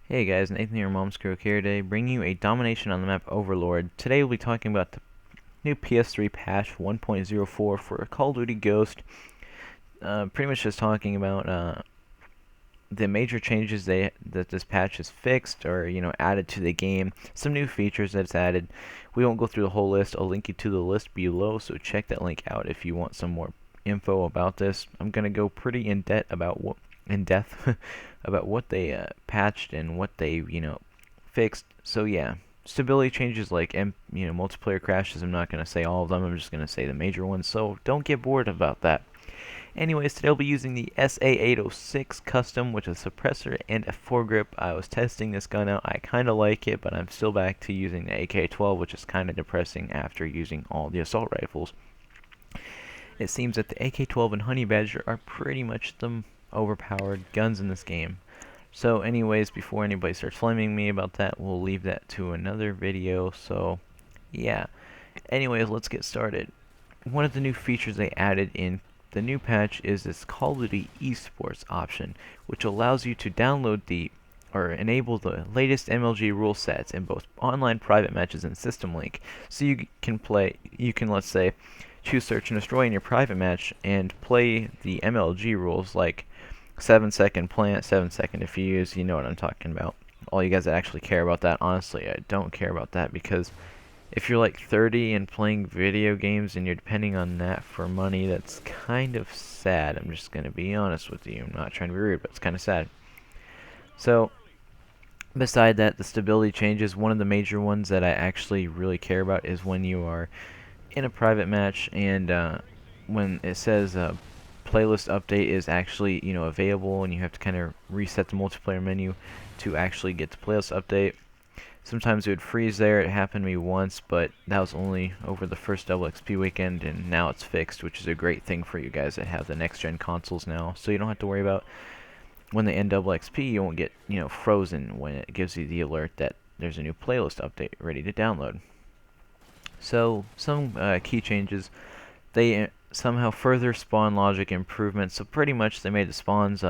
Hey guys, Nathan here, Mom's Crook here today, bringing you a domination on the map Overlord. Today we'll be talking about the new PS3 patch 1.04 for Call of Duty Ghost. Pretty much just talking about the major changes that this patch has fixed or added to the game, some new features that it's added. We won't go through the whole list. I'll link you to the list below, so check that link out if you want some more info about this. I'm gonna go pretty in depth about about what they patched and what they fixed. So yeah, stability changes like multiplayer crashes. I'm not gonna say all of them. I'm just gonna say the major ones. So don't get bored about that. Anyways, today I'll be using the SA806 custom with a suppressor and a foregrip. I was testing this gun out. I kind of like it, but I'm still back to using the AK-12, which is kind of depressing after using all the assault rifles. It seems that the AK-12 and Honey Badger are pretty much the overpowered guns in this game. So anyways, before anybody starts flaming me about that, we'll leave that to another video. So yeah. Anyways, let's get started. One of the new features they added in the new patch is this Call of Duty Esports option, which allows you to download or enable the latest MLG rule sets in both online private matches and System Link. So you can let's say choose search and destroy in your private match and play the MLG rules like 7-second plant, 7-second defuse. You know what I'm talking about. All you guys that actually care about that, honestly, I don't care about that, because if you're like 30 and playing video games and you're depending on that for money, that's kind of sad. I'm just going to be honest with you. I'm not trying to be rude, but it's kind of sad. So, beside that, the stability changes. One of the major ones that I actually really care about is when you are in a private match and when it says playlist update is actually available, and you have to kind of reset the multiplayer menu to actually get the playlist update. Sometimes it would freeze there. It happened to me once, but that was only over the first double XP weekend, and now it's fixed, which is a great thing for you guys that have the next gen consoles now. So you don't have to worry about when they end double XP, you won't get frozen when it gives you the alert that there's a new playlist update ready to download. So some key changes. They somehow further spawn logic improvements. So pretty much they made the spawns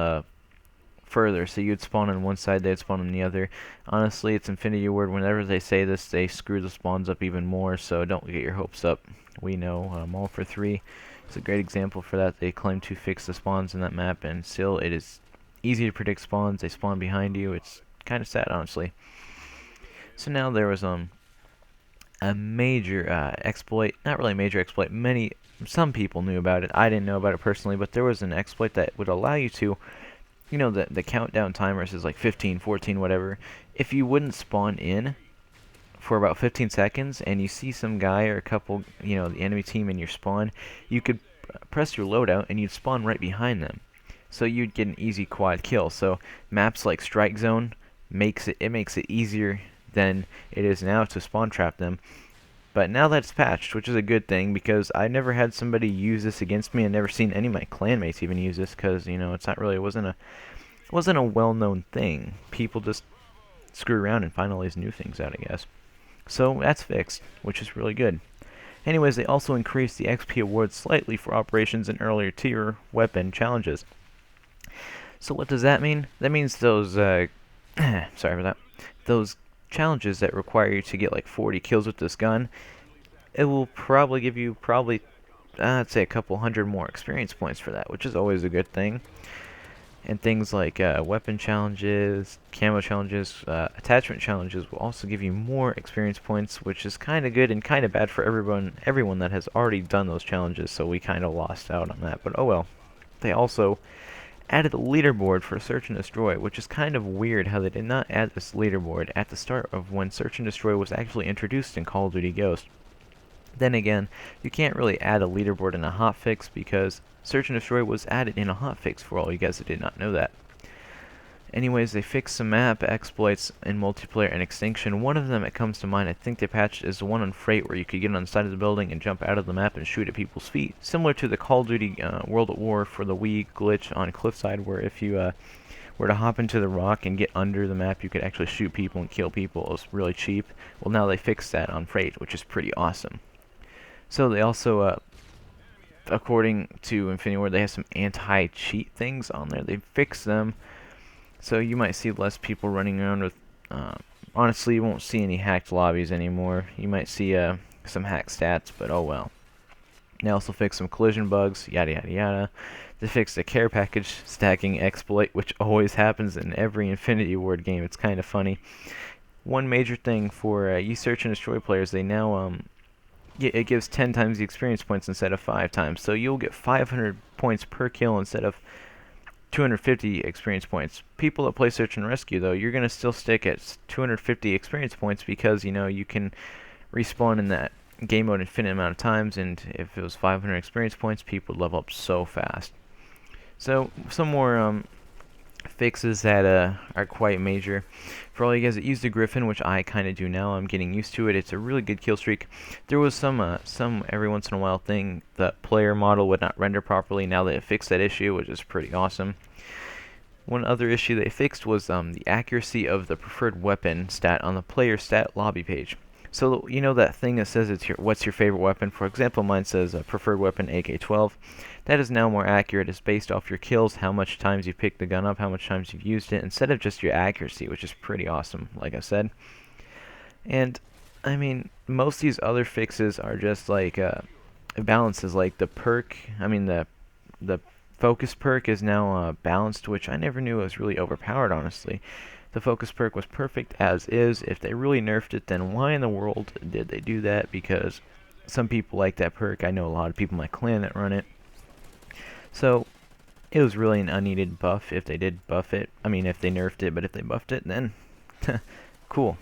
further, so you'd spawn on one side, they'd spawn on the other. Honestly, it's Infinity Ward. Whenever they say this, they screw the spawns up even more, so don't get your hopes up. We know All for 3 is a great example for that. They claim to fix the spawns in that map, and still it is easy to predict spawns. They spawn behind you. It's kind of sad, honestly. So now there was a major exploit, not really a major exploit, some people knew about it. I didn't know about it personally, but there was an exploit that would allow you to the countdown timer says like 15, 14, whatever. If you wouldn't spawn in for about 15 seconds and you see some guy or a couple, the enemy team in your spawn, you could press your loadout and you'd spawn right behind them. So you'd get an easy quad kill. So maps like Strike Zone makes it easier than it is now to spawn trap them. But now that it's patched, which is a good thing, because I never had somebody use this against me. I never seen any of my clanmates even use this, because it's not really, it wasn't a well-known thing. People just screw around and find all these new things out, I guess. So that's fixed, which is really good. Anyways, they also increased the XP awards slightly for operations in earlier tier weapon challenges. So what does that mean? That means those sorry for that. Those challenges that require you to get like 40 kills with this gun, it will probably give you I'd say a couple hundred more experience points for that, which is always a good thing. And things like weapon challenges, camo challenges, attachment challenges will also give you more experience points, which is kind of good and kind of bad for everyone that has already done those challenges, so we kind of lost out on that, but oh well. They also added a leaderboard for Search and Destroy, which is kind of weird how they did not add this leaderboard at the start of when Search and Destroy was actually introduced in Call of Duty Ghost. Then again, you can't really add a leaderboard in a hotfix, because Search and Destroy was added in a hotfix, for all you guys that did not know that. Anyways, they fixed some map exploits in multiplayer and Extinction. One of them that comes to mind, I think they patched, is the one on Freight, where you could get on the side of the building and jump out of the map and shoot at people's feet. Similar to the Call of Duty World at War for the Wii glitch on Cliffside, where if you were to hop into the rock and get under the map, you could actually shoot people and kill people. It was really cheap. Well, now they fixed that on Freight, which is pretty awesome. So they also, according to Infinity Ward, they have some anti-cheat things on there. They fixed them So you might see less people running around with, honestly, you won't see any hacked lobbies anymore. You might see some hacked stats, but oh well. They also fixed some collision bugs, yada yada yada. They fixed the care package stacking exploit, which always happens in every Infinity Ward game. It's kind of funny. One major thing for you search and destroy players, they now it gives 10 times the experience points instead of 5 times. So you'll get 500 points per kill instead of 250 experience points. People that play search and rescue, though, you're gonna still stick at 250 experience points because you can respawn in that game mode infinite amount of times, and if it was 500 experience points, people would level up so fast. So some more fixes that are quite major. For all you guys that use the Griffin, which I kind of do now, I'm getting used to it. It's a really good kill streak. There was some every once in a while thing the player model would not render properly. Now they fixed that issue, which is pretty awesome. One other issue they fixed was the accuracy of the preferred weapon stat on the player stat lobby page. So you know that thing that says what's your favorite weapon? For example, mine says preferred weapon AK-12. That is now more accurate. It's based off your kills, how much times you picked the gun up, how much times you've used it, instead of just your accuracy, which is pretty awesome, like I said. And I mean, most of these other fixes are just like balances, like the perk. I mean, the focus perk is now balanced, which I never knew was really overpowered, honestly. The focus perk was perfect as is. If they really nerfed it, then why in the world did they do that? Because some people like that perk. I know a lot of people in my clan that run it. So it was really an unneeded buff if they did buff it. I mean, if they nerfed it, but if they buffed it, then cool.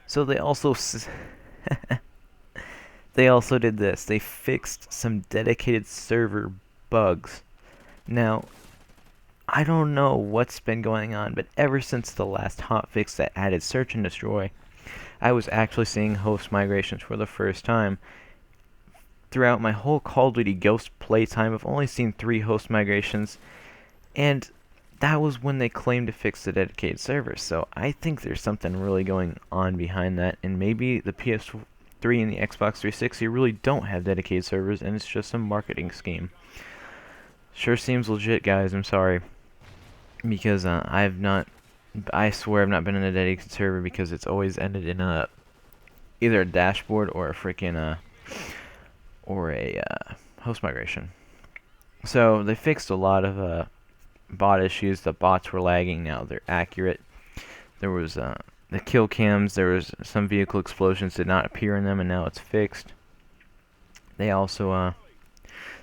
So they also they also did this. They fixed some dedicated server bugs. Now, I don't know what's been going on, but ever since the last hotfix that added search and destroy, I was actually seeing host migrations for the first time. Throughout my whole Call of Duty Ghost playtime, I've only seen 3 host migrations, and that was when they claimed to fix the dedicated servers. So I think there's something really going on behind that, and maybe the PS3 and the Xbox 360 really don't have dedicated servers, and it's just some marketing scheme. Sure seems legit, guys. I'm sorry. Because I swear I've not been in a dedicated server because it's always ended in either a dashboard or a freaking host migration. So they fixed a lot of bot issues. The bots were lagging. Now they're accurate. There was the kill cams. There was some vehicle explosions did not appear in them, and now it's fixed. They also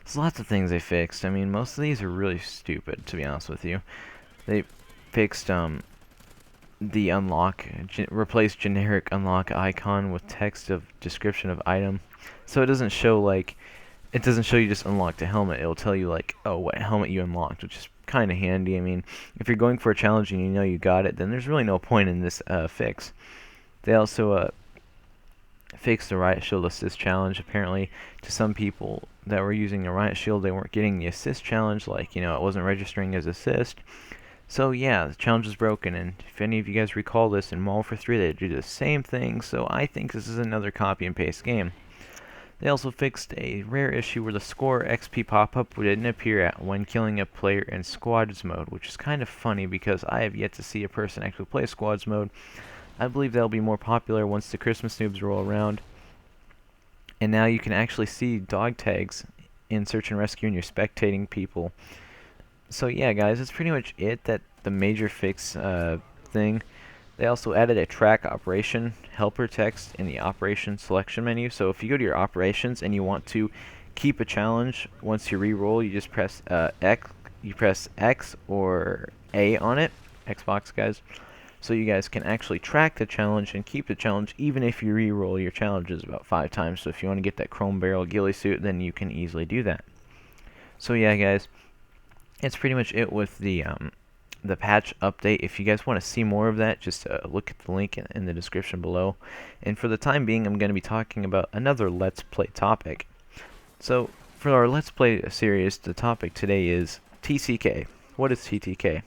there's lots of things they fixed. I mean, most of these are really stupid, to be honest with you. They fixed the unlock, replaced generic unlock icon with text of description of item, so it doesn't show it doesn't show you just unlocked a helmet. It'll tell you like, oh, what helmet you unlocked, which is kind of handy. I mean, if you're going for a challenge and you know you got it, then there's really no point in this fix. They also fixed the riot shield assist challenge. Apparently, to some people that were using the riot shield, they weren't getting the assist challenge, like, it wasn't registering as assist. So yeah, the challenge is broken, and if any of you guys recall this in Modern Warfare 3, they do the same thing, so I think this is another copy and paste game. They also fixed a rare issue where the score XP pop-up didn't appear when killing a player in squads mode, which is kind of funny because I have yet to see a person actually play squads mode. I believe that'll be more popular once the Christmas noobs roll around. And now you can actually see dog tags in search and rescue and you're spectating people. So yeah, guys, that's pretty much it. That the major fix thing. They also added a track operation helper text in the operation selection menu. So if you go to your operations and you want to keep a challenge, once you re-roll, you just press X. You press X or A on it. Xbox guys. So you guys can actually track the challenge and keep the challenge even if you re-roll your challenges about 5 times. So if you want to get that chrome barrel ghillie suit, then you can easily do that. So yeah, guys, it's pretty much it with the patch update. If you guys want to see more of that, just look at the link in the description below. And for the time being, I'm going to be talking about another Let's Play topic. So for our Let's Play series, the topic today is TCK. What is TTK?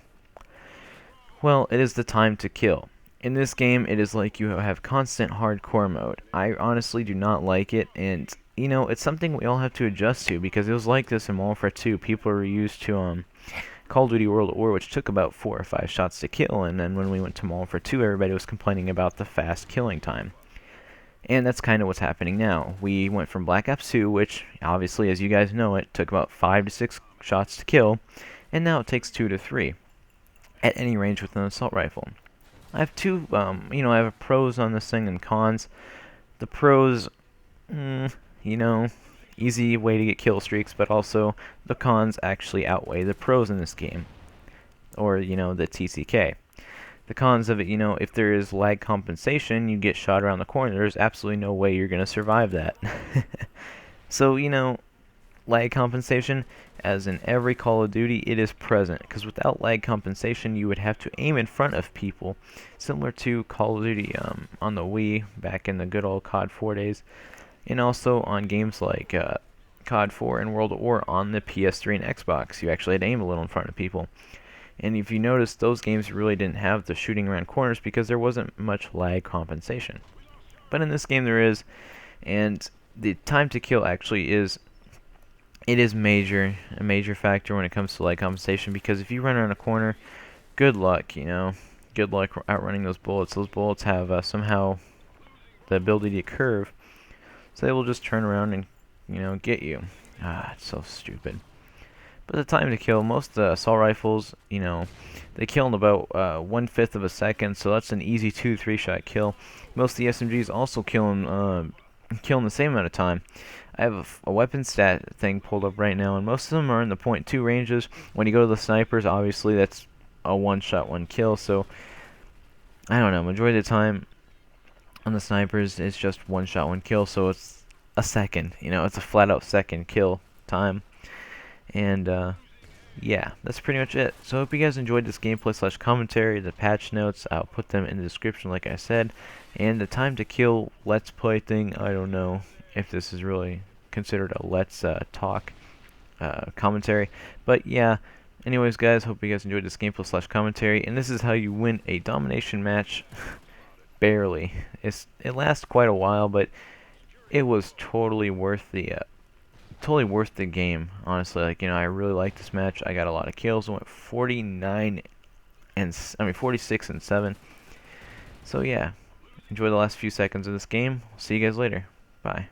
Well, it is the time to kill. In this game, it is like you have constant hardcore mode. I honestly do not like it, and it's something we all have to adjust to because it was like this in Modern Warfare 2. People are used to Call of Duty World at War, which took about 4 or 5 shots to kill, and then when we went to Modern Warfare 2, everybody was complaining about the fast killing time. And that's kind of what's happening now. We went from Black Ops 2, which obviously, as you guys know, it took about 5 to 6 shots to kill, and now it takes 2 to 3 at any range with an assault rifle. I have two, I have pros on this thing and cons. The pros, easy way to get kill streaks, but also the cons actually outweigh the pros in this game, or, the TCK. The cons of it, if there is lag compensation, you get shot around the corner, there's absolutely no way you're going to survive that. So, lag compensation, as in every Call of Duty, it is present, because without lag compensation, you would have to aim in front of people, similar to Call of Duty on the Wii, back in the good old CoD 4 days, and also on games like CoD 4 and World at War on the PS3 and Xbox. You actually had to aim a little in front of people. And if you notice, those games really didn't have the shooting around corners because there wasn't much lag compensation. But in this game there is, and the time to kill actually is, it is a major factor when it comes to lag compensation, because if you run around a corner, good luck, good luck outrunning those bullets. Those bullets have somehow the ability to curve, so they will just turn around and, get you. It's so stupid. But the time to kill, most of the assault rifles, they kill in about 1/5 of a second, so that's an easy 2-3 shot kill. Most of the SMGs also kill in the same amount of time. I have a weapon stat thing pulled up right now, and most of them are in the .2 ranges. When you go to the snipers, obviously that's a one-shot, one kill, so I don't know, majority of the time on the snipers it's just one-shot, one kill, so it's a second, it's a flat-out second kill time. And, yeah, that's pretty much it. So I hope you guys enjoyed this gameplay / commentary. The patch notes, I'll put them in the description like I said. And the time to kill let's play thing, I don't know if this is really considered a let's talk commentary. But yeah, anyways guys, hope you guys enjoyed this gameplay / commentary. And this is how you win a domination match. Barely. It lasts quite a while, but it was totally worth the game, honestly. I really liked this match. I got a lot of kills. I went 46 and 7. So yeah, enjoy the last few seconds of this game. See you guys later. Bye.